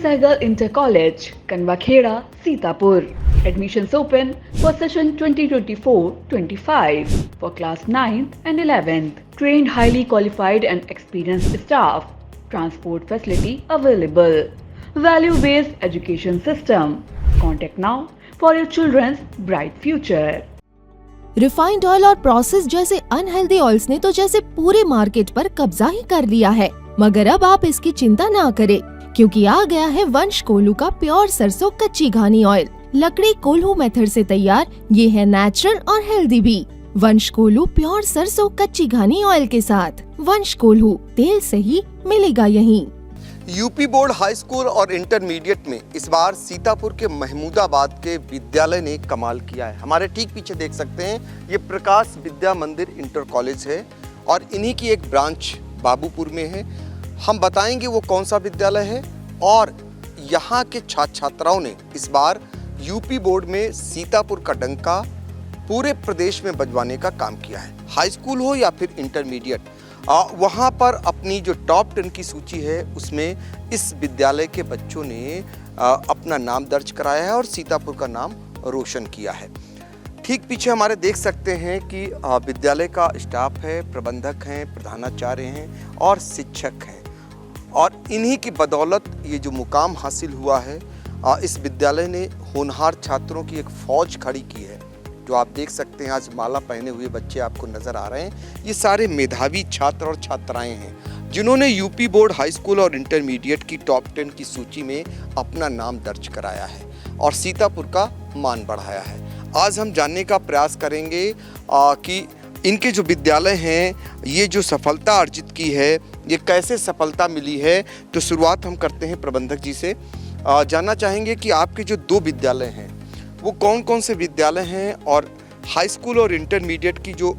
Sehgal Inter College, Kanwakheda, Sitapur. Admissions open for session 2024-25 for class 9th and 11th. Trained, highly qualified and experienced staff. Transport facility available. Value-based education system. Contact now for your children's bright future. Refined oil और process जैसे unhealthy oils ने तो जैसे पूरे market पर कब्जा ही कर लिया है, मगर अब आप इसकी चिंता ना करें, क्योंकि आ गया है वंश कोल्हू का प्योर सरसों कच्ची घानी ऑयल। लकड़ी कोल्हू मेथड से तैयार, ये है नेचुरल और हेल्दी भी। वंश कोल्हू प्योर सरसों कच्ची घानी ऑयल के साथ। वंश कोल्हू, तेल से ही मिलेगा यहीं। यूपी बोर्ड हाई स्कूल और इंटरमीडिएट में इस बार सीतापुर के महमूदाबाद के विद्यालय ने कमाल किया है। हमारे ठीक पीछे देख सकते हैं, ये प्रकाश विद्या मंदिर इंटर कॉलेज है और इन्हीं की एक ब्रांच बाबूपुर में है। हम बताएंगे वो कौन सा विद्यालय है और यहाँ के छात्र छात्राओं ने इस बार यूपी बोर्ड में सीतापुर का डंका पूरे प्रदेश में बजवाने का काम किया है। हाई स्कूल हो या फिर इंटरमीडिएट, वहाँ पर अपनी जो टॉप 10 की सूची है उसमें इस विद्यालय के बच्चों ने अपना नाम दर्ज कराया है और सीतापुर का नाम रोशन किया है। ठीक पीछे हमारे देख सकते हैं कि विद्यालय का स्टाफ है, प्रबंधक हैं, प्रधानाचार्य हैं और शिक्षक हैं और इन्हीं की बदौलत ये जो मुकाम हासिल हुआ है, इस विद्यालय ने होनहार छात्रों की एक फौज खड़ी की है। जो आप देख सकते हैं, आज माला पहने हुए बच्चे आपको नज़र आ रहे हैं, ये सारे मेधावी छात्र और छात्राएं हैं जिन्होंने यूपी बोर्ड हाई स्कूल और इंटरमीडिएट की टॉप 10 की सूची में अपना नाम दर्ज कराया है और सीतापुर का मान बढ़ाया है। आज हम जानने का प्रयास करेंगे कि इनके जो विद्यालय हैं, ये जो सफलता अर्जित की है, ये कैसे सफलता मिली है। तो शुरुआत हम करते हैं प्रबंधक जी से। जानना चाहेंगे कि आपके जो 2 विद्यालय हैं वो कौन कौन से विद्यालय हैं और हाई स्कूल और इंटरमीडिएट की जो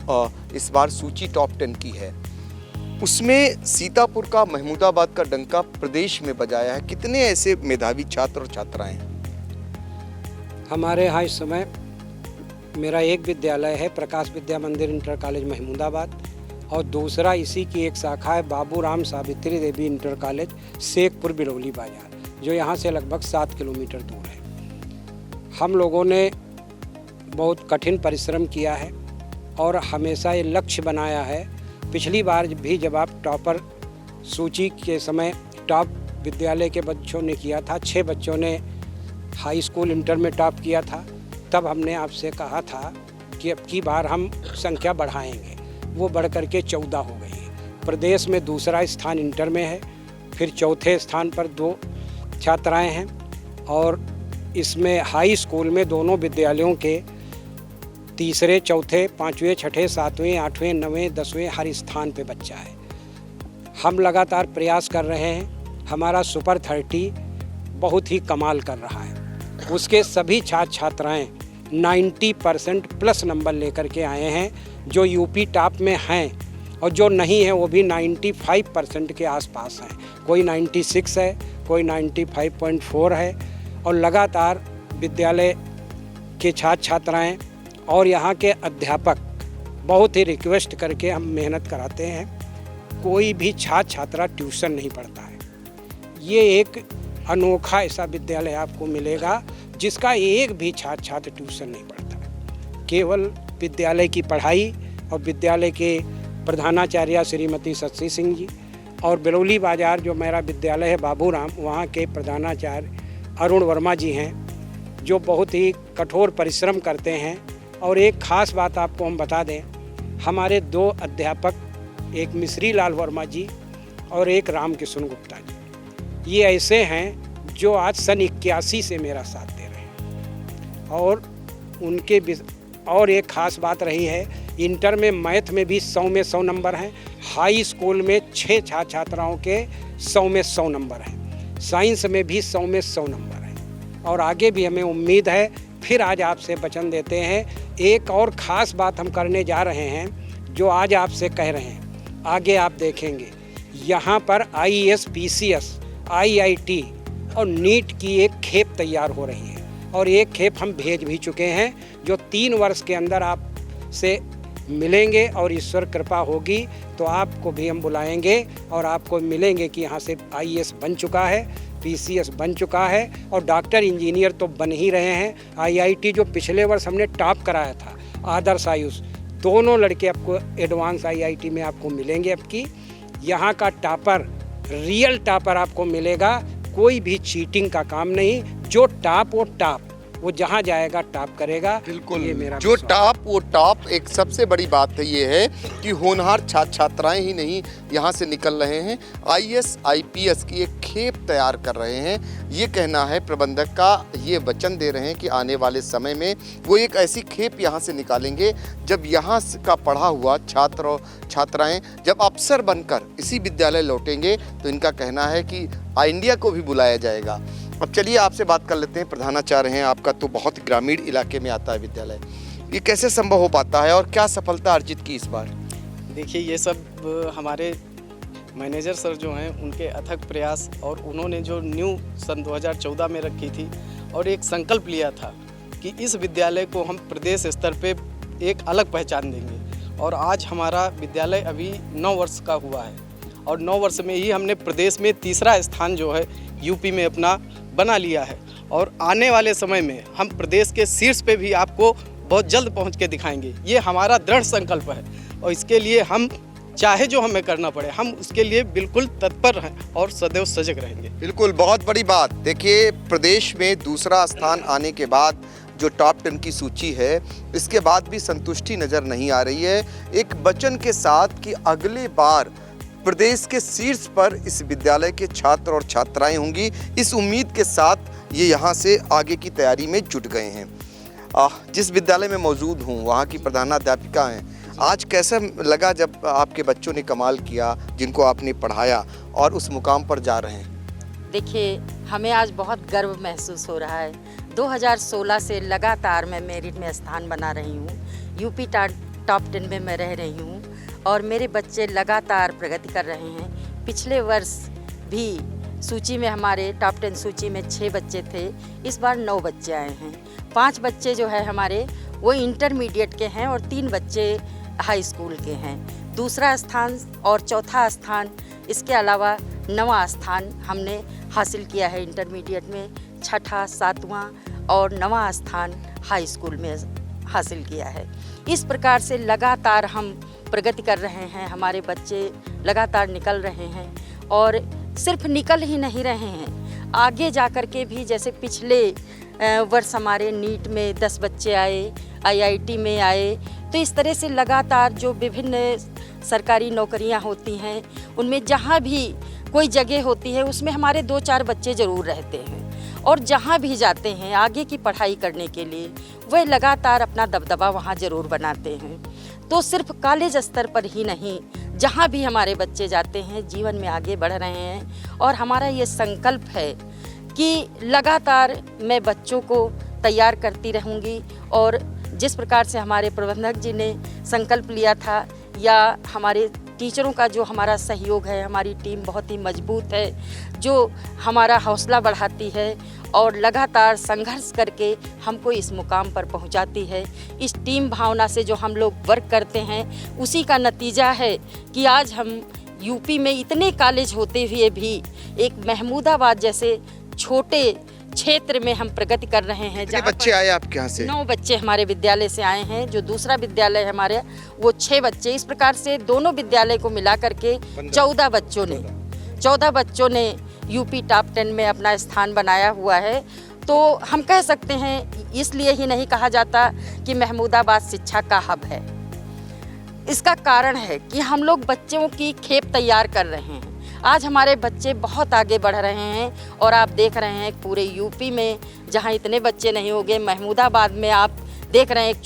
इस बार सूची टॉप 10 की है उसमें सीतापुर का महमूदाबाद का डंका प्रदेश में बजाया है। कितने ऐसे मेधावी छात्र और छात्राएं हैं? हमारे यहाँ इस समय मेरा एक विद्यालय है प्रकाश विद्या मंदिर इंटर कॉलेज महमूदाबाद और दूसरा इसी की एक शाखा है बाबूराम सावित्री देवी इंटर कॉलेज शेखपुर बिरौली बाजार, जो यहाँ से लगभग 7 किलोमीटर दूर है। हम लोगों ने बहुत कठिन परिश्रम किया है और हमेशा ये लक्ष्य बनाया है। पिछली बार भी जब आप टॉपर सूची के समय टॉप विद्यालय के बच्चों ने किया था, 6 बच्चों ने हाई स्कूल इंटर में टॉप किया था, तब हमने आपसे कहा था कि अब की बार हम संख्या बढ़ाएंगे। वो बढ़ कर के 14 हो गई है। प्रदेश में दूसरा स्थान इंटर में है, फिर चौथे स्थान पर 2 छात्राएं हैं और इसमें हाई स्कूल में दोनों विद्यालयों के तीसरे, चौथे, 5वें, 6ठे, 7वें, 8वें, 9वें, 10वें हर स्थान पे बच्चा है। हम लगातार प्रयास कर रहे हैं। हमारा सुपर 30 बहुत ही कमाल कर रहा है। उसके सभी छात्र छात्राएँ 90% प्लस नंबर लेकर के आए हैं, जो यूपी टॉप में हैं और जो नहीं है वो भी 95% के आसपास हैं। कोई 96 है, कोई 95.4 है और लगातार विद्यालय के छात्र छात्राएँ और यहाँ के अध्यापक बहुत ही रिक्वेस्ट करके हम मेहनत कराते हैं। कोई भी छात्र छात्रा ट्यूशन नहीं पढ़ता है। ये एक अनोखा ऐसा विद्यालय आपको मिलेगा जिसका एक भी छात्र छात्र ट्यूशन नहीं पढ़ता है। केवल विद्यालय की पढ़ाई और विद्यालय के प्रधानाचार्य श्रीमती सत्सी सिंह जी और बिरौली बाजार जो मेरा विद्यालय है बाबूराम, वहाँ के प्रधानाचार्य अरुण वर्मा जी हैं, जो बहुत ही कठोर परिश्रम करते हैं। और एक ख़ास बात आपको हम बता दें, हमारे 2 अध्यापक, एक मिश्री लाल वर्मा जी और एक राम किशन गुप्ता जी, ये ऐसे हैं जो आज सन 81 से मेरा साथ दे रहे हैं। और उनके और एक ख़ास बात रही है, इंटर में मैथ में भी 100 में 100 नंबर हैं। हाई स्कूल में 6 छात्र छात्राओं के 100 में 100 नंबर हैं। साइंस में भी 100 में 100 नंबर हैं और आगे भी हमें उम्मीद है। फिर आज आपसे वचन देते हैं, एक और ख़ास बात हम करने जा रहे हैं जो आज आपसे कह रहे हैं, आगे आप देखेंगे। यहाँ पर IAS, PCS, IIT और नीट की एक खेप तैयार हो रही है और एक खेप हम भेज भी चुके हैं, जो 3 वर्ष के अंदर आपसे मिलेंगे और ईश्वर कृपा होगी तो आपको भी हम बुलाएंगे और आपको मिलेंगे कि यहाँ से आईएएस बन चुका है, पीसीएस बन चुका है और डॉक्टर इंजीनियर तो बन ही रहे हैं। आईआईटी जो पिछले वर्ष हमने टॉप कराया था, आदर्श आयुष, दोनों लड़के आपको एडवांस आईआईटी में आपको मिलेंगे। आपकी यहाँ का टॉपर, रियल टॉपर आपको मिलेगा, कोई भी चीटिंग का काम नहीं। जो टॉप वो टॉप, वो जहाँ जाएगा टॉप करेगा। बिल्कुल, ये मेरा जो टॉप वो टॉप। एक सबसे बड़ी बात है ये है कि होनहार छात्र छात्राएं ही नहीं यहाँ से निकल रहे हैं, आईएएस आईपीएस की एक खेप तैयार कर रहे हैं। ये कहना है प्रबंधक का, ये वचन दे रहे हैं कि आने वाले समय में वो एक ऐसी खेप यहाँ से निकालेंगे जब यहाँ का पढ़ा हुआ छात्र और छात्राएं जब अफसर बनकर इसी विद्यालय लौटेंगे तो इनका कहना है कि इंडिया को भी बुलाया जाएगा। अब चलिए आपसे बात कर लेते हैं। प्रधानाचार्य हैं, आपका तो बहुत ग्रामीण इलाके में आता है विद्यालय, ये कैसे संभव हो पाता है और क्या सफलता अर्जित की इस बार? देखिए, ये सब हमारे मैनेजर सर जो हैं उनके अथक प्रयास, और उन्होंने जो न्यू सन 2014 में रखी थी और एक संकल्प लिया था कि इस विद्यालय को हम प्रदेश स्तर पे एक अलग पहचान देंगे। और आज हमारा विद्यालय अभी 9 वर्ष का हुआ है और 9 वर्ष में ही हमने प्रदेश में तीसरा स्थान जो है यूपी में अपना बना लिया है। और आने वाले समय में हम प्रदेश के शीर्ष पे भी आपको बहुत जल्द पहुंच के दिखाएंगे। ये हमारा दृढ़ संकल्प है और इसके लिए हम चाहे जो हमें करना पड़े, हम उसके लिए बिल्कुल तत्पर हैं और सदैव सजग रहेंगे। बिल्कुल, बहुत बड़ी बात। देखिए, प्रदेश में दूसरा स्थान आने के बाद जो टॉप 10 की सूची है, इसके बाद भी संतुष्टि नज़र नहीं आ रही है। एक वचन के साथ कि अगले बार प्रदेश के शीर्ष पर इस विद्यालय के छात्र और छात्राएं होंगी, इस उम्मीद के साथ ये यहाँ से आगे की तैयारी में जुट गए हैं। जिस विद्यालय में मौजूद हूँ वहाँ की प्रधानाध्यापिका हैं। आज कैसा लगा जब आपके बच्चों ने कमाल किया, जिनको आपने पढ़ाया और उस मुकाम पर जा रहे हैं? देखिए, हमें आज बहुत गर्व महसूस हो रहा है। 2016 से लगातार मैं मेरिट में स्थान बना रही हूँ, यूपी टॉप 10 में मैं रह रही हूँ और मेरे बच्चे लगातार प्रगति कर रहे हैं। पिछले वर्ष भी सूची में, हमारे टॉप 10 सूची में 6 बच्चे थे, इस बार 9 बच्चे आए हैं। 5 बच्चे जो है हमारे वो इंटरमीडिएट के हैं और 3 बच्चे हाई स्कूल के हैं। दूसरा स्थान और चौथा स्थान, इसके अलावा 9वां स्थान हमने हासिल किया है इंटरमीडिएट में, 6ठा, 7वां और 9वां स्थान हाई स्कूल में हासिल किया है। इस प्रकार से लगातार हम प्रगति कर रहे हैं, हमारे बच्चे लगातार निकल रहे हैं और सिर्फ निकल ही नहीं रहे हैं, आगे जा कर के भी, जैसे पिछले वर्ष हमारे नीट में 10 बच्चे आए, आईआईटी में आए, तो इस तरह से लगातार जो विभिन्न सरकारी नौकरियां होती हैं उनमें जहां भी कोई जगह होती है उसमें हमारे 2-4 बच्चे ज़रूर रहते हैं और जहाँ भी जाते हैं आगे की पढ़ाई करने के लिए वह लगातार अपना दबदबा वहाँ ज़रूर बनाते हैं। तो सिर्फ कॉलेज स्तर पर ही नहीं, जहाँ भी हमारे बच्चे जाते हैं जीवन में आगे बढ़ रहे हैं और हमारा ये संकल्प है कि लगातार मैं बच्चों को तैयार करती रहूँगी। और जिस प्रकार से हमारे प्रबंधक जी ने संकल्प लिया था, या हमारे टीचरों का जो हमारा सहयोग है, हमारी टीम बहुत ही मजबूत है जो हमारा हौसला बढ़ाती है और लगातार संघर्ष करके हमको इस मुकाम पर पहुंचाती है। इस टीम भावना से जो हम लोग वर्क करते हैं उसी का नतीजा है कि आज हम यूपी में इतने कॉलेज होते हुए भी एक महमूदाबाद जैसे छोटे क्षेत्र में हम प्रगति कर रहे हैं। कितने बच्चे आए आपके यहाँ से? 9 बच्चे हमारे विद्यालय से आए हैं। जो दूसरा विद्यालय है हमारे वो 6 बच्चे। इस प्रकार से दोनों विद्यालय को मिला करके 14 बच्चों ने यूपी टॉप 10 में अपना स्थान बनाया हुआ है। तो हम कह सकते हैं, इसलिए ही नहीं कहा जाता कि महमूदाबाद शिक्षा का हब है। इसका कारण है कि हम लोग बच्चों की खेप तैयार कर रहे हैं। आज हमारे बच्चे बहुत आगे बढ़ रहे हैं और आप देख रहे हैं पूरे यूपी में जहां इतने बच्चे नहीं होंगे, महमूदाबाद में आप देख रहे हैं एक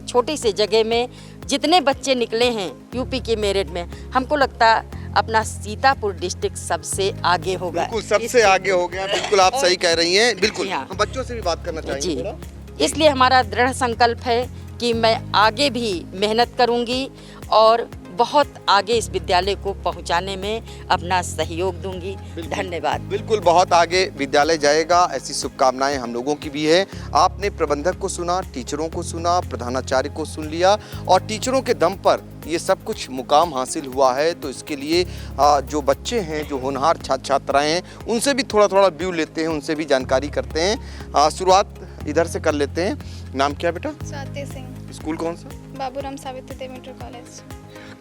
छोटी सी जगह में जितने बच्चे निकले हैं यूपी की मेरिट में। हमको लगता अपना सीतापुर डिस्ट्रिक्ट सबसे आगे होगा। बिल्कुल, सबसे आगे हो गया। बिल्कुल, आप सही कह रही हैं। बिल्कुल, हाँ। हम बच्चों से भी बात करना चाहेंगे थोड़ा। इसलिए हमारा दृढ़ संकल्प है कि मैं आगे भी मेहनत करूंगी और बहुत आगे इस विद्यालय को पहुंचाने में अपना सहयोग दूंगी। धन्यवाद। बिल्कुल, बहुत आगे विद्यालय जाएगा, ऐसी शुभकामनाएं हम लोगों की भी है। आपने प्रबंधक को सुना, टीचरों को सुना, प्रधानाचार्य को सुन लिया और टीचरों के दम पर ये सब कुछ मुकाम हासिल हुआ है। तो इसके लिए जो बच्चे हैं, जो होनहार छात्र छात्राएं हैं, उनसे भी थोड़ा थोड़ा व्यू लेते हैं, उनसे भी जानकारी करते हैं। शुरुआत इधर से कर लेते हैं। नाम क्या बेटा? स्वाति सिंह, स्कूल कौन सा? Baburam Savitri Devi inter college.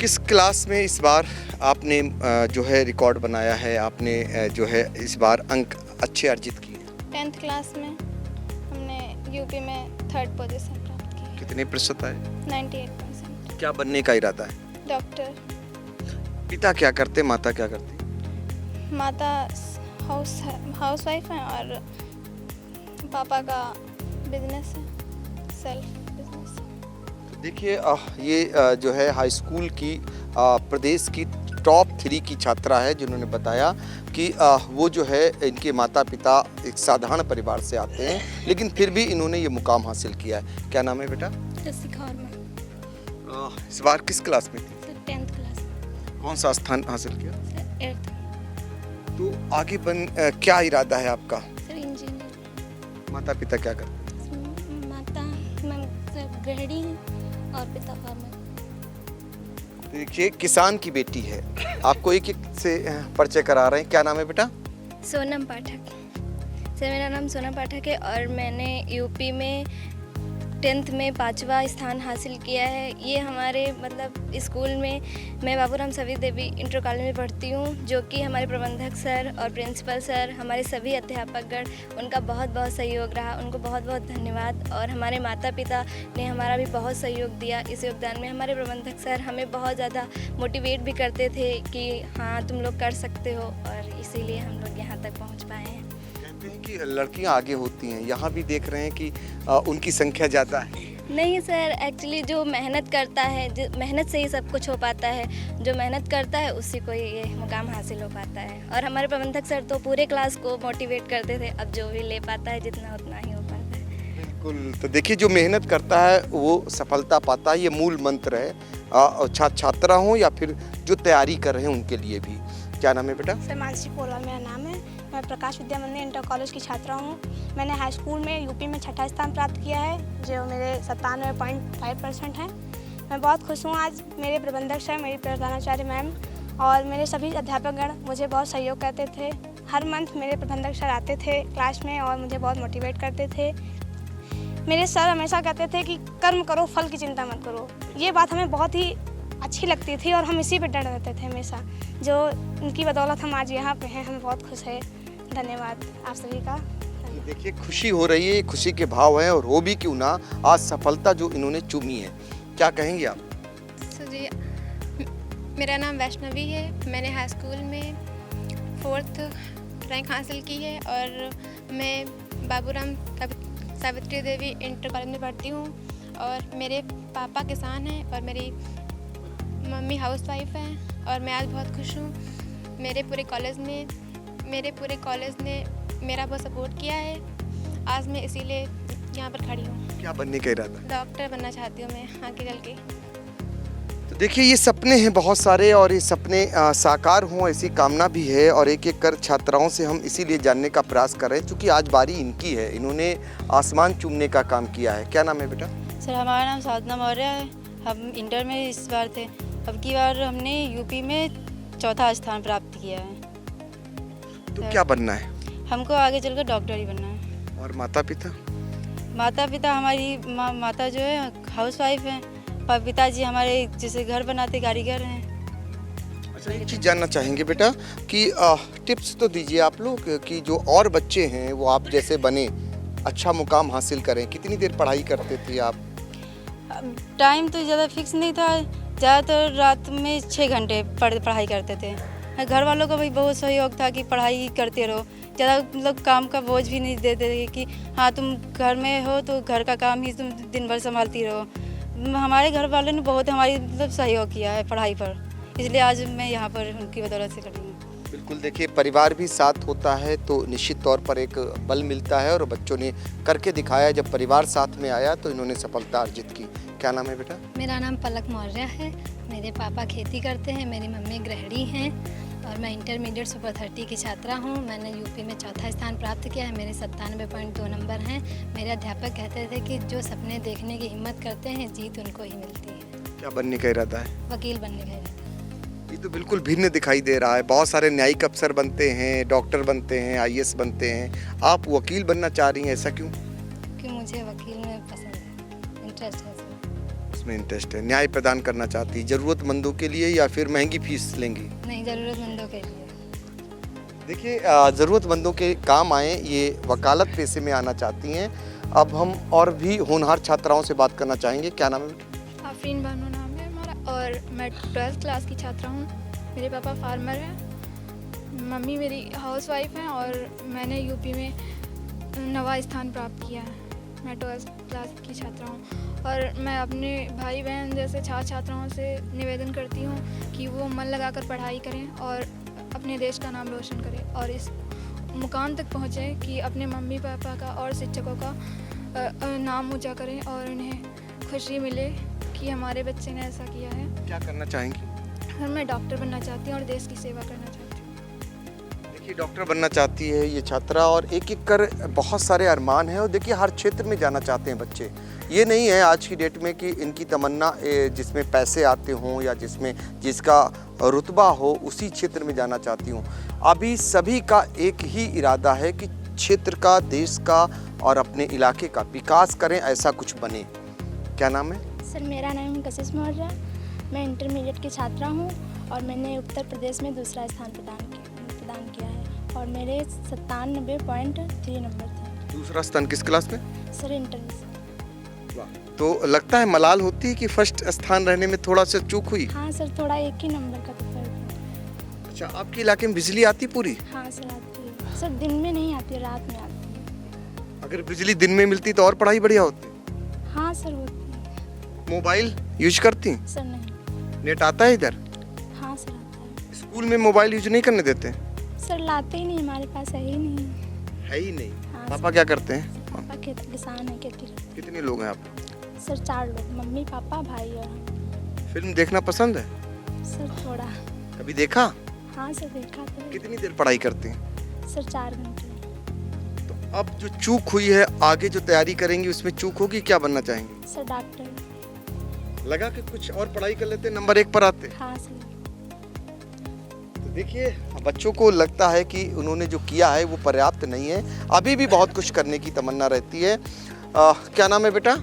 किस क्लास में इस बार आपने जो है रिकॉर्ड बनाया है, आपने जो है इस बार अंक अच्छे अर्जित किए? 10th क्लास में हमने यूपी में 3rd पोजीशन प्राप्त की। कितने प्रतिशत आए? 98%। क्या बनने का इरादा है? डॉक्टर। पिता क्या करते, माता क्या करती? माता हाउस वाइफ हैं और पापा का बिजनेस है, सेल्फ बिजनेस। देखिए ये जो है हाई स्कूल की प्रदेश की टॉप 3 की छात्रा है, जिन्होंने बताया कि वो जो है इनके माता पिता एक साधारण परिवार से आते हैं, लेकिन फिर भी इन्होंने ये मुकाम हासिल किया है। क्या नाम है बेटा? रसिका वर्मा। इस बार किस क्लास में थी? Sir 10th class. कौन सा स्थान हासिल किया? Sir 8th। तो आगे क्या इरादा है आपका? Sir engineer. माता पिता क्या करते हैं? माता सर गृहिणी हैं और पिता फार्मर। देखिए किसान की बेटी है, आपको एक एक से परिचय करा रहे हैं। क्या नाम है बेटा? सोनम पाठक। सर मेरा नाम सोनम पाठक है और मैंने यूपी में 10th में 5वां स्थान हासिल किया है। ये हमारे मतलब स्कूल में, मैं बाबूराम सावित्री देवी इंटर कॉलेज में पढ़ती हूँ, जो कि हमारे प्रबंधक सर और प्रिंसिपल सर, हमारे सभी अध्यापकगण, उनका बहुत बहुत सहयोग रहा, उनको बहुत बहुत धन्यवाद। और हमारे माता पिता ने हमारा भी बहुत सहयोग दिया इस योगदान में। हमारे प्रबंधक सर हमें बहुत ज़्यादा मोटिवेट भी करते थे कि हाँ तुम लोग कर सकते हो, और इसीलिए हम लोग यहाँ तक पहुँच पाए हैं। कहते हैं कि लड़कियां आगे होती हैं, यहाँ भी देख रहे हैं कि उनकी संख्या ज़्यादा है। नहीं सर, एक्चुअली जो मेहनत करता है, मेहनत से ही सब कुछ हो पाता है। जो मेहनत करता है उसी को ये मुकाम हासिल हो पाता है। और हमारे प्रबंधक सर तो पूरे क्लास को मोटिवेट करते थे, अब जो भी ले पाता है जितना उतना ही हो पाता है। बिल्कुल, तो देखिए जो मेहनत करता है वो सफलता पाता है, ये मूल मंत्र है। छात्र छात्रा हों या फिर जो तैयारी कर रहे हैं उनके लिए भी। क्या नाम है बेटा? सर मानसी पोला मेरा नाम है। मैं प्रकाश विद्या मंदिर इंटर कॉलेज की छात्रा हूँ। मैंने हाई स्कूल में यूपी में 6ठा स्थान प्राप्त किया है, जो मेरे 97.5% हैं। मैं बहुत खुश हूँ। आज मेरे प्रबंधक सर, मेरी प्रधानाचार्य मैम और मेरे सभी अध्यापकगण मुझे बहुत सहयोग करते थे। हर मंथ मेरे प्रबंधक सर आते थे क्लास में और मुझे बहुत मोटिवेट करते थे। मेरे सर हमेशा कहते थे कि कर्म करो, फल की चिंता मत करो। ये बात हमें बहुत ही अच्छी लगती थी और हम इसी पे डर रहते थे हमेशा, जो उनकी बदौलत हम आज यहाँ पे हैं। हमें बहुत खुश है। धन्यवाद आप सभी का। देखिए खुशी हो रही है, खुशी के भाव हैं और हो भी क्यों ना, आज सफलता जो इन्होंने चूमी है। क्या कहेंगे आप? जी, मेरा नाम वैष्णवी है। मैंने हाई स्कूल में 4th रैंक हासिल की है और मैं बाबूराम सावित्री देवी इंटर कॉलेज में पढ़ती हूँ। और मेरे पापा किसान हैं और मेरी मम्मी हाउसवाइफ हैं और मैं आज बहुत खुश हूँ। मेरे पूरे कॉलेज ने मेरा बहुत सपोर्ट किया है। आज मैं इसीलिए यहाँ पर खड़ी हूँ। क्या बनने का इरादा? डॉक्टर बनना चाहती हूँ मैं आगे चल के। तो देखिए ये सपने हैं बहुत सारे और ये सपने साकार हों ऐसी कामना भी है। और एक एक कर छात्राओं से हम इसीलिए जानने का प्रयास कर रहे हैं क्योंकि आज बारी इनकी है, इन्होंने आसमान चूमने का काम किया है। क्या नाम है बेटा? सर हमारा नाम साधना मौर्य है। हम इंटर में इस बार थे, अब की बार हमने यूपी में 4था स्थान प्राप्त किया है। तो क्या बनना है? हमको आगे चलकर डॉक्टर ही बनना है। और माता पिता? माता पिता हमारी माता जो है हाउसवाइफ हैं, पिताजी हमारे जैसे घर बनाते कारीगर हैं। अच्छा एक चीज़ जानना चाहेंगे बेटा कि टिप्स तो दीजिए आप लोग कि जो और बच्चे हैं वो आप जैसे बने, अच्छा मुकाम हासिल करें। कितनी देर पढ़ाई करते थे आप? टाइम तो ज़्यादा फिक्स नहीं था, ज़्यादातर रात में 6 घंटे पढ़ाई करते थे। घर वालों का भी बहुत सहयोग था कि पढ़ाई करते रहो, ज़्यादा मतलब काम का बोझ भी नहीं देते थे कि हाँ तुम घर में हो तो घर का काम ही तुम दिन भर संभालती रहो। हमारे घर वालों ने बहुत हमारी मतलब सहयोग किया है पढ़ाई पर, इसलिए आज मैं यहाँ पर उनकी बदौलत से खड़ी हूँ। बिल्कुल, देखिए परिवार भी साथ होता है तो निश्चित तौर पर एक बल मिलता है और बच्चों ने करके दिखाया। जब परिवार साथ में आया तो इन्होंने सफलता अर्जित की। क्या नाम है बेटा? मेरा नाम पलक मौर्य है। मेरे पापा खेती करते हैं, मेरी मम्मी गृहिणी हैं और मैं इंटरमीडिएट सुपर 30 की छात्रा हूँ। मैंने यूपी में चौथा स्थान प्राप्त किया है। मेरे 97.2 नंबर हैं। मेरे अध्यापक कहते थे कि जो सपने देखने की हिम्मत करते हैं जीत उनको ही मिलती है। क्या बनने का इरादा है? वकील बनने का इरादा है। ये तो बिल्कुल भिन्न दिखाई दे रहा है। बहुत सारे न्यायिक अफसर बनते हैं, डॉक्टर बनते हैं, IAS बनते हैं, आप वकील बनना चाह रही हैं, ऐसा क्यों? कि मुझे वकील में पसंद है, इंटरेस्ट है उसमें इंटरेस्ट है। न्याय प्रदान करना चाहती, जरूरतमंदों के लिए या फिर महंगी फीस लेंगी? नहीं, ज़रूरतमंदों के लिए। देखिए ज़रूरतमंदों के काम आए, ये वकालत पेशे में आना चाहती हैं। अब हम और भी होनहार छात्राओं से बात करना चाहेंगे। क्या नाम है? आफरीन बानो नाम है हमारा और मैं 12th क्लास की छात्रा हूँ। मेरे पापा फार्मर हैं, मम्मी मेरी हाउसवाइफ हैं और मैंने यूपी में 9वां स्थान प्राप्त किया है। मैं 12th क्लास की छात्रा हूँ और मैं अपने भाई बहन जैसे छात्र छात्राओं से निवेदन करती हूँ कि वो मन लगाकर पढ़ाई करें और अपने देश का नाम रोशन करें और इस मुकाम तक पहुँचे कि अपने मम्मी पापा का और शिक्षकों का नाम ऊँचा करें और उन्हें खुशी मिले कि हमारे बच्चे ने ऐसा किया है। क्या करना चाहेंगी? और मैं डॉक्टर बनना चाहती हूँ और देश की सेवा करना चाहती हूँ। देखिए डॉक्टर बनना चाहती है ये छात्रा और एक एक कर बहुत सारे अरमान हैं और देखिए हर क्षेत्र में जाना चाहते हैं बच्चे। ये नहीं है आज की डेट में कि इनकी तमन्ना जिसमें पैसे आते हों या जिसका रुतबा हो उसी क्षेत्र में जाना चाहती हूँ। अभी सभी का एक ही इरादा है कि क्षेत्र का, देश का और अपने इलाके का विकास करें, ऐसा कुछ बने। क्या नाम है? सर मेरा नाम कशिश मौर्य। मैं इंटरमीडिएट की छात्रा हूँ और मैंने उत्तर प्रदेश में दूसरा स्थान प्रदान किया है और मेरे 97.3 नंबर थे। दूसरा स्थान किस क्लास में? सर इंटर में। तो लगता है मलाल होती है कि फर्स्ट स्थान रहने में थोड़ा सा चूक हुई? हाँ सर, थोड़ा एक ही नंबर का तो फर्क है। अच्छा, आपके इलाके में बिजली आती पूरी? हाँ सर आती है। सर दिन में नहीं आती है, रात में आती है। अगर बिजली दिन में मिलती तो और पढ़ाई बढ़िया होती? हाँ सर होती है। मोबाइल यूज करती? सर नहीं। नेट आता है इधर? हाँ सर आता है। स्कूल में मोबाइल यूज नहीं करने देते? सर लाते ही नहीं, हमारे पास है ही नहीं। है ही नहीं? हाँ, पापा क्या करते हैं? पापा किसान है, खेती करते हैं। कितने लोग हैं आप? सर 4 लोग, मम्मी पापा भाई और हम। फिल्म देखना पसंद है? सर थोड़ा। कभी देखा? हाँ सर देखा तो। कितनी देर पढ़ाई करते हैं? सर 4 घंटे। तो अब जो चूक हुई है, आगे जो तैयारी करेंगी उसमें चूक होगी, क्या बनना चाहेंगे? Sir doctor. लगा कि कुछ और पढ़ाई कर लेते, नंबर 1 पर आते? हाँ सर। तो देखिए बच्चों को लगता है कि उन्होंने जो किया है वो पर्याप्त नहीं है, अभी भी बहुत कुछ करने की तमन्ना रहती है। क्या नाम है बेटा?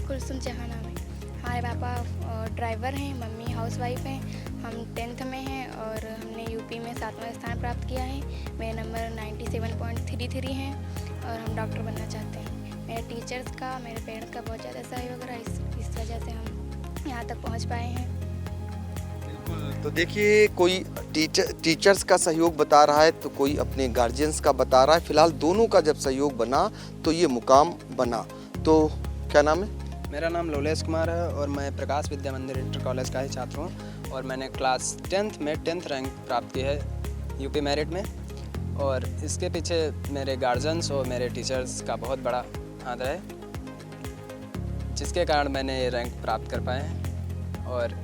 कुलसुम चौहान नाम है। हमारे पापा ड्राइवर हैं, मम्मी हाउसवाइफ हैं। हम 10th में हैं और हमने यूपी में 7वां स्थान प्राप्त किया है। मेरे नंबर 97.33 हैं और हम डॉक्टर बनना चाहते हैं। मेरे टीचर्स का, मेरे पेरेंट्स का बहुत ज़्यादा सहयोग रहा, इस वजह से हम यहाँ तक पहुँच पाए हैं। तो देखिए कोई टीचर्स का सहयोग बता रहा है तो कोई अपने गार्जियंस का बता रहा है। फिलहाल दोनों का जब सहयोग बना तो ये मुकाम बना। तो क्या नाम है? मेरा नाम लोलेश कुमार है और मैं प्रकाश विद्या मंदिर इंटर कॉलेज का ही छात्र हूँ और मैंने क्लास 10th में 10th रैंक प्राप्त की है यूपी मेरिट में। और इसके पीछे मेरे गार्जियंस और मेरे टीचर्स का बहुत बड़ा हाथ है, जिसके कारण मैंने ये रैंक प्राप्त कर पाए हैं। और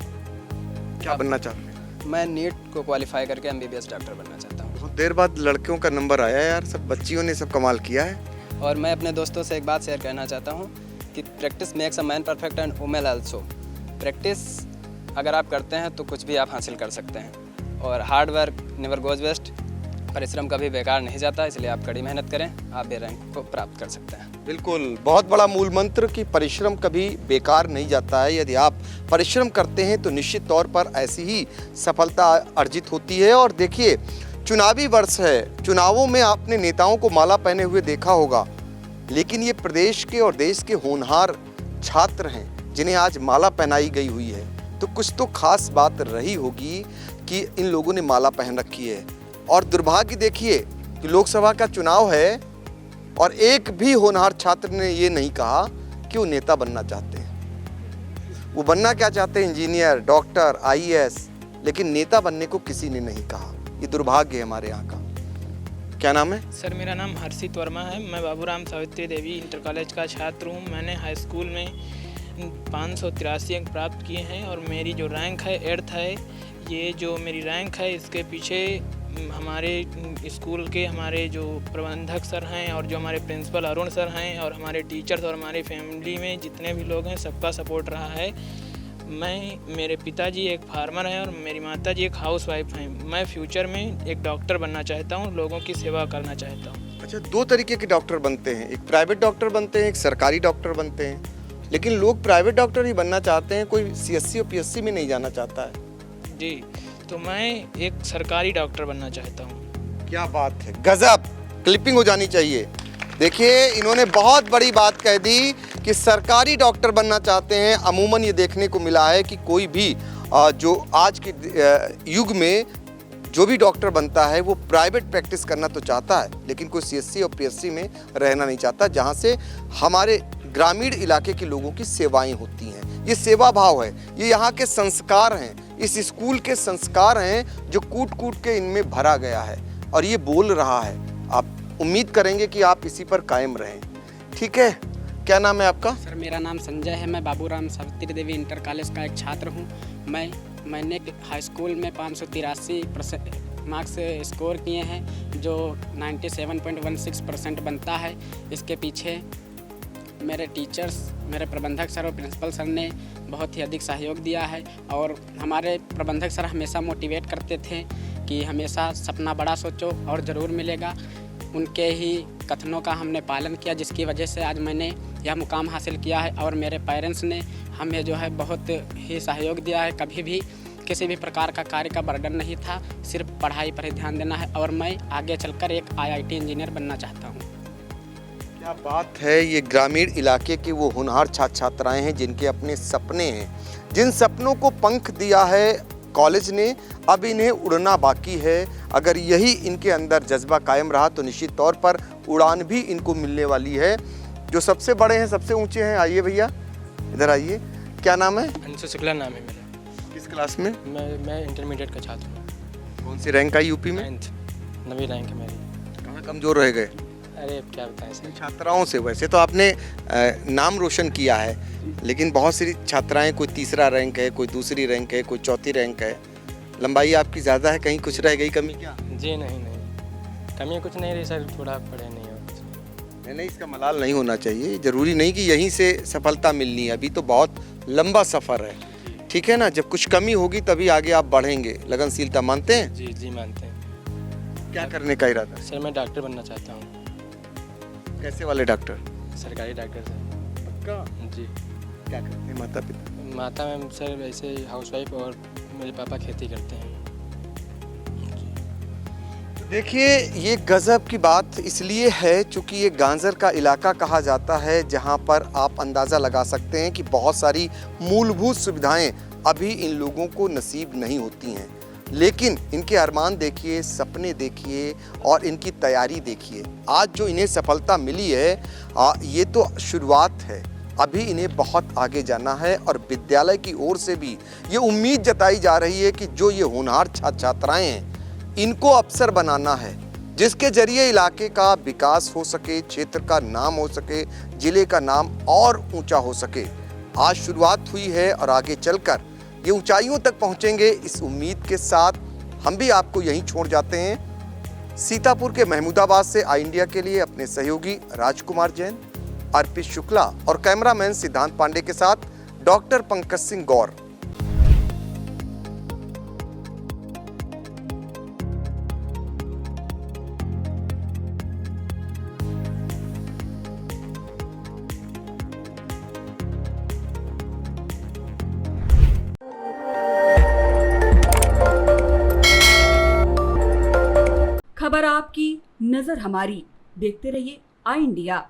क्या बनना चाहते हैं? मैं नीट को क्वालिफाई करके MBBS डॉक्टर बनना चाहता हूँ। बहुत देर बाद लड़कियों का नंबर आया यार, सब बच्चियों ने सब कमाल किया है। और मैं अपने दोस्तों से एक बात शेयर करना चाहता हूँ कि practice makes a man perfect and women also. Practice अगर आप करते हैं तो कुछ भी आप हासिल कर सकते हैं और hard work never goes waste. परिश्रम कभी बेकार नहीं जाता, इसलिए आप कड़ी मेहनत करें, आप ये रैंक को प्राप्त कर सकते हैं। बिल्कुल, बहुत बड़ा मूल मंत्र कि परिश्रम कभी बेकार नहीं जाता है। यदि आप परिश्रम करते हैं तो निश्चित तौर पर ऐसी ही सफलता अर्जित होती है। और देखिए चुनावी वर्ष है, चुनावों में आपने नेताओं को माला पहने हुए देखा होगा, लेकिन ये प्रदेश के और देश के होनहार छात्र हैं जिन्हें आज माला पहनाई गई हुई है। तो कुछ तो खास बात रही होगी कि इन लोगों ने माला पहन रखी है। और दुर्भाग्य देखिए कि लोकसभा का चुनाव है और एक भी होनहार छात्र ने ये नहीं कहा कि वो नेता बनना चाहते हैं। वो बनना क्या चाहते हैं? इंजीनियर, डॉक्टर, IAS, लेकिन नेता बनने को किसी ने नहीं कहा। ये दुर्भाग्य है हमारे यहाँ का। क्या नाम है? सर मेरा नाम हर्षित वर्मा है। मैं बाबूराम सावित्री देवी इंटर कॉलेज का छात्र हूँ। मैंने हाई स्कूल में 583 अंक प्राप्त किए हैं और मेरी जो रैंक है 8th है। ये जो मेरी रैंक है इसके पीछे हमारे स्कूल के हमारे जो प्रबंधक सर हैं और जो हमारे प्रिंसिपल अरुण सर हैं और हमारे टीचर्स और हमारी फैमिली में जितने भी लोग हैं सबका सपोर्ट रहा है। मेरे पिताजी एक फार्मर हैं और मेरी माताजी एक हाउसवाइफ हैं। मैं फ्यूचर में एक डॉक्टर बनना चाहता हूँ, लोगों की सेवा करना चाहता हूँ। अच्छा, 2 तरीके के डॉक्टर बनते हैं, एक प्राइवेट डॉक्टर बनते हैं, एक सरकारी डॉक्टर बनते हैं। लेकिन लोग प्राइवेट डॉक्टर ही बनना चाहते हैं, कोई CSC और PSC में नहीं जाना चाहता है। जी, तो मैं एक सरकारी डॉक्टर बनना चाहता हूँ। क्या बात है, गजब, क्लिपिंग हो जानी चाहिए। देखिए, इन्होंने बहुत बड़ी बात कह दी कि सरकारी डॉक्टर बनना चाहते हैं। अमूमन ये देखने को मिला है कि कोई भी जो आज के युग में जो भी डॉक्टर बनता है वो प्राइवेट प्रैक्टिस करना तो चाहता है, लेकिन कोई CSC और PSC में रहना नहीं चाहता, जहाँ से हमारे ग्रामीण इलाके के लोगों की सेवाएं होती हैं। ये सेवा भाव है, ये यहाँ के संस्कार हैं, इस स्कूल के संस्कार हैं जो कूट कूट के इनमें भरा गया है और ये बोल रहा है। आप उम्मीद करेंगे कि आप इसी पर कायम रहें। ठीक है, क्या नाम है आपका? सर मेरा नाम संजय है। मैं बाबूराम सावित्री देवी इंटर कॉलेज का एक छात्र हूँ। मैंने हाई स्कूल में 583% मार्क्स स्कोर किए हैं, जो 97.16% बनता है। इसके पीछे मेरे टीचर्स, मेरे प्रबंधक सर और प्रिंसिपल सर ने बहुत ही अधिक सहयोग दिया है और हमारे प्रबंधक सर हमेशा मोटिवेट करते थे कि हमेशा सपना बड़ा सोचो और ज़रूर मिलेगा। उनके ही कथनों का हमने पालन किया, जिसकी वजह से आज मैंने यह मुकाम हासिल किया है और मेरे पेरेंट्स ने हमें जो है बहुत ही सहयोग दिया है। कभी भी किसी भी प्रकार का कार्य का बर्डन नहीं था, सिर्फ पढ़ाई पर ही ध्यान देना है और मैं आगे चलकर एक IIT इंजीनियर बनना चाहता हूँ। क्या बात है, ये ग्रामीण इलाके के वो होनहार छात्र छात्राएं हैं जिनके अपने सपने हैं, जिन सपनों को पंख दिया है कॉलेज ने, अब इन्हें उड़ना बाकी है। अगर यही इनके अंदर जज्बा कायम रहा तो निश्चित तौर पर उड़ान भी इनको मिलने वाली है। जो सबसे बड़े हैं, सबसे ऊंचे हैं, आइए भैया इधर आइए। क्या नाम है? अंशु शुक्ला नाम है मेरा। किस क्लास में? मैं इंटरमीडिएट का छात्र हूँ। कौन सी रैंक आई यूपी में? 9वीं रैंक है मेरी। कहाँ कमज़ोर रह गए? अरे क्या बताएं सर, छात्राओं से वैसे तो आपने नाम रोशन किया है, लेकिन बहुत सी छात्राएं, कोई 3रा रैंक है, कोई 2री रैंक है, कोई 4थी रैंक है। लंबाई आपकी ज़्यादा है, कहीं कुछ रह गई कमी क्या? जी नहीं, कमी कुछ नहीं रही सर, थोड़ा पढ़े नहीं हो। नहीं, इसका मलाल नहीं होना चाहिए। ज़रूरी नहीं कि यहीं से सफलता मिलनी है, अभी तो बहुत लंबा सफ़र है। ठीक है ना, जब कुछ कमी होगी तभी आगे आप बढ़ेंगे। लगनशीलता मानते हैं? जी मानते हैं। क्या करने का इरादा? सर मैं डॉक्टर बनना चाहता हूँ। कैसे वाले डॉक्टर? सरकारी डॉक्टर सर। पक्का? जी। क्या करते हैं माता पिता? माता में सर वैसे हाउसवाइफ और मेरे पापा खेती करते हैं। देखिए, ये गज़ब की बात इसलिए है चूँकि ये गांजर का इलाका कहा जाता है, जहाँ पर आप अंदाज़ा लगा सकते हैं कि बहुत सारी मूलभूत सुविधाएं अभी इन लोगों को नसीब नहीं होती हैं। लेकिन इनके अरमान देखिए, सपने देखिए और इनकी तैयारी देखिए। आज जो इन्हें सफलता मिली है, ये तो शुरुआत है। अभी इन्हें बहुत आगे जाना है और विद्यालय की ओर से भी ये उम्मीद जताई जा रही है कि जो ये होनहार छात्र छात्राएँ हैं, इनको अफसर बनाना है, जिसके जरिए इलाके का विकास हो सके, क्षेत्र का नाम हो सके, जिले का नाम और ऊंचा हो सके। आज शुरुआत हुई है और आगे चलकर ये ऊंचाइयों तक पहुंचेंगे, इस उम्मीद के साथ हम भी आपको यहीं छोड़ जाते हैं। सीतापुर के महमूदाबाद से आई इंडिया के लिए अपने सहयोगी राजकुमार जैन, अर्पित शुक्ला और कैमरामैन सिद्धांत पांडे के साथ डॉक्टर पंकज सिंह गौर। खबर आपकी, नजर हमारी। देखते रहिए आई इंडिया।